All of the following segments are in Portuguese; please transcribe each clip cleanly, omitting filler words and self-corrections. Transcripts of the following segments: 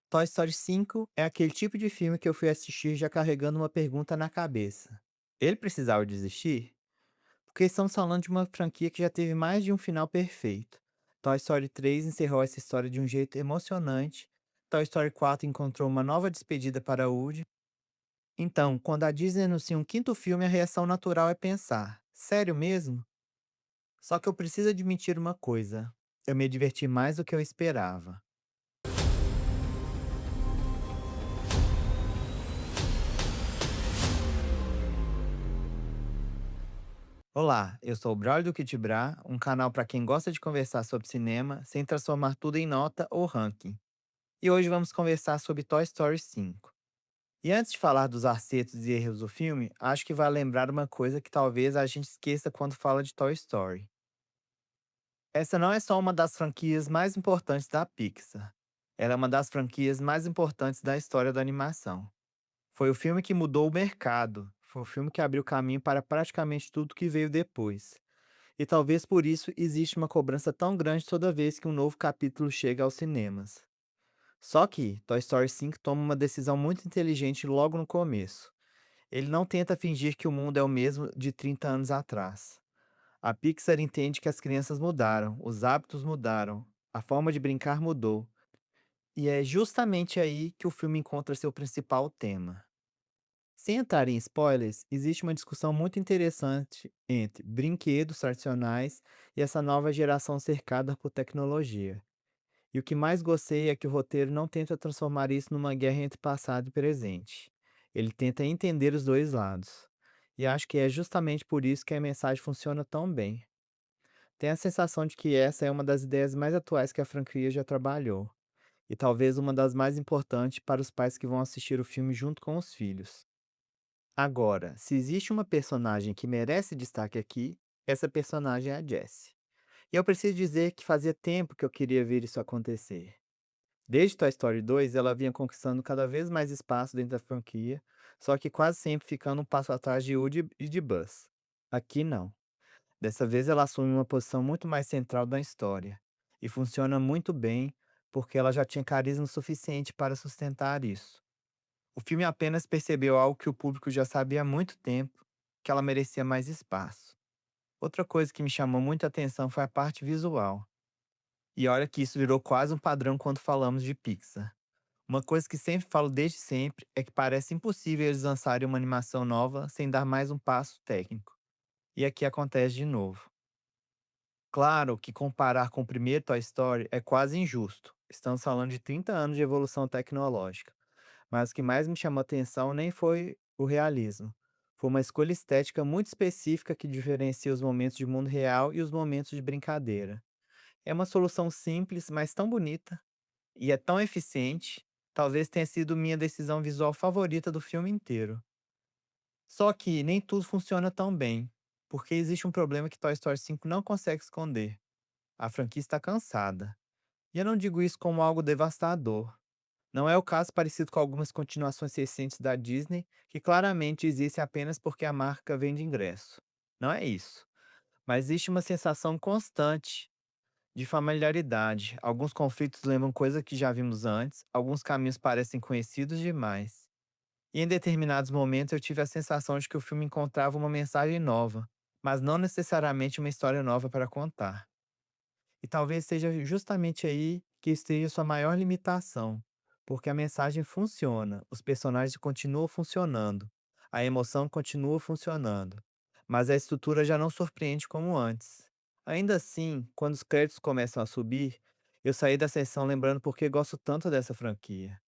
Toy Story 5 é aquele tipo de filme que eu fui assistir já carregando uma pergunta na cabeça. Ele precisava desistir? Porque estamos falando de uma franquia que já teve mais de um final perfeito. Toy Story 3 encerrou essa história de um jeito emocionante. Toy Story 4 encontrou uma nova despedida para Woody. Então, quando a Disney anuncia um quinto filme, a reação natural é pensar: sério mesmo? Só que eu preciso admitir uma coisa: eu me diverti mais do que eu esperava. Olá, eu sou o Braulio do Kitibra, um canal para quem gosta de conversar sobre cinema sem transformar tudo em nota ou ranking. E hoje vamos conversar sobre Toy Story 5. E antes de falar dos acertos e erros do filme, acho que vale lembrar uma coisa que talvez a gente esqueça quando fala de Toy Story. Essa não é só uma das franquias mais importantes da Pixar. Ela é uma das franquias mais importantes da história da animação. Foi o filme que mudou o mercado. Foi o filme que abriu caminho para praticamente tudo que veio depois. E talvez por isso existe uma cobrança tão grande toda vez que um novo capítulo chega aos cinemas. Só que Toy Story 5 toma uma decisão muito inteligente logo no começo. Ele não tenta fingir que o mundo é o mesmo de 30 anos atrás. A Pixar entende que as crianças mudaram, os hábitos mudaram, a forma de brincar mudou. E é justamente aí que o filme encontra seu principal tema. Sem entrar em spoilers, existe uma discussão muito interessante entre brinquedos tradicionais e essa nova geração cercada por tecnologia. E o que mais gostei é que o roteiro não tenta transformar isso numa guerra entre passado e presente. Ele tenta entender os dois lados. E acho que é justamente por isso que a mensagem funciona tão bem. Tenho a sensação de que essa é uma das ideias mais atuais que a franquia já trabalhou. E talvez uma das mais importantes para os pais que vão assistir o filme junto com os filhos. Agora, se existe uma personagem que merece destaque aqui, essa personagem é a Jessie. E eu preciso dizer que fazia tempo que eu queria ver isso acontecer. Desde Toy Story 2, ela vinha conquistando cada vez mais espaço dentro da franquia, só que quase sempre ficando um passo atrás de Woody e de Buzz. Aqui não. Dessa vez ela assume uma posição muito mais central da história. E funciona muito bem, porque ela já tinha carisma suficiente para sustentar isso. O filme apenas percebeu algo que o público já sabia há muito tempo, que ela merecia mais espaço. Outra coisa que me chamou muita atenção foi a parte visual. E olha que isso virou quase um padrão quando falamos de Pixar. Uma coisa que sempre falo desde sempre é que parece impossível eles lançarem uma animação nova sem dar mais um passo técnico. E aqui acontece de novo. Claro que comparar com o primeiro Toy Story é quase injusto. Estamos falando de 30 anos de evolução tecnológica. Mas o que mais me chamou atenção nem foi o realismo. Foi uma escolha estética muito específica que diferencia os momentos de mundo real e os momentos de brincadeira. É uma solução simples, mas tão bonita, e é tão eficiente, talvez tenha sido minha decisão visual favorita do filme inteiro. Só que nem tudo funciona tão bem, porque existe um problema que Toy Story 5 não consegue esconder. A franquia está cansada. E eu não digo isso como algo devastador. Não é o caso parecido com algumas continuações recentes da Disney, que claramente existem apenas porque a marca vende ingresso. Não é isso. Mas existe uma sensação constante de familiaridade. Alguns conflitos lembram coisas que já vimos antes, alguns caminhos parecem conhecidos demais. E em determinados momentos eu tive a sensação de que o filme encontrava uma mensagem nova, mas não necessariamente uma história nova para contar. E talvez seja justamente aí que esteja sua maior limitação, porque a mensagem funciona, os personagens continuam funcionando, a emoção continua funcionando, mas a estrutura já não surpreende como antes. Ainda assim, quando os créditos começam a subir, eu saí da sessão lembrando por que gosto tanto dessa franquia.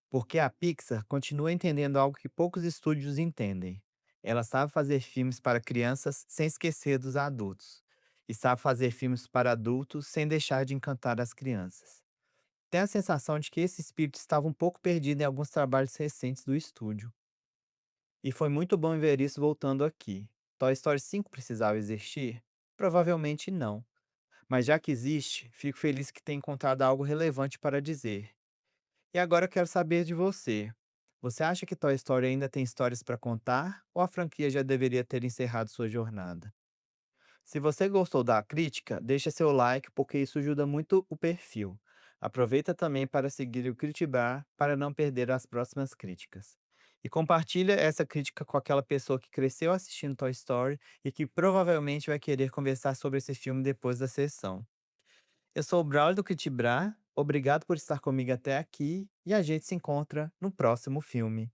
Porque a Pixar continua entendendo algo que poucos estúdios entendem. Ela sabe fazer filmes para crianças sem esquecer dos adultos. E sabe fazer filmes para adultos sem deixar de encantar as crianças. Tenho a sensação de que esse espírito estava um pouco perdido em alguns trabalhos recentes do estúdio. E foi muito bom ver isso voltando aqui. Toy Story 5 precisava existir? Provavelmente não. Mas já que existe, fico feliz que tenha encontrado algo relevante para dizer. E agora eu quero saber de você. Você acha que Toy Story ainda tem histórias para contar ou a franquia já deveria ter encerrado sua jornada? Se você gostou da crítica, deixa seu like porque isso ajuda muito o perfil. Aproveita também para seguir o Critibar para não perder as próximas críticas. E compartilha essa crítica com aquela pessoa que cresceu assistindo Toy Story e que provavelmente vai querer conversar sobre esse filme depois da sessão. Eu sou o Braulio do Critibar, obrigado por estar comigo até aqui e a gente se encontra no próximo filme.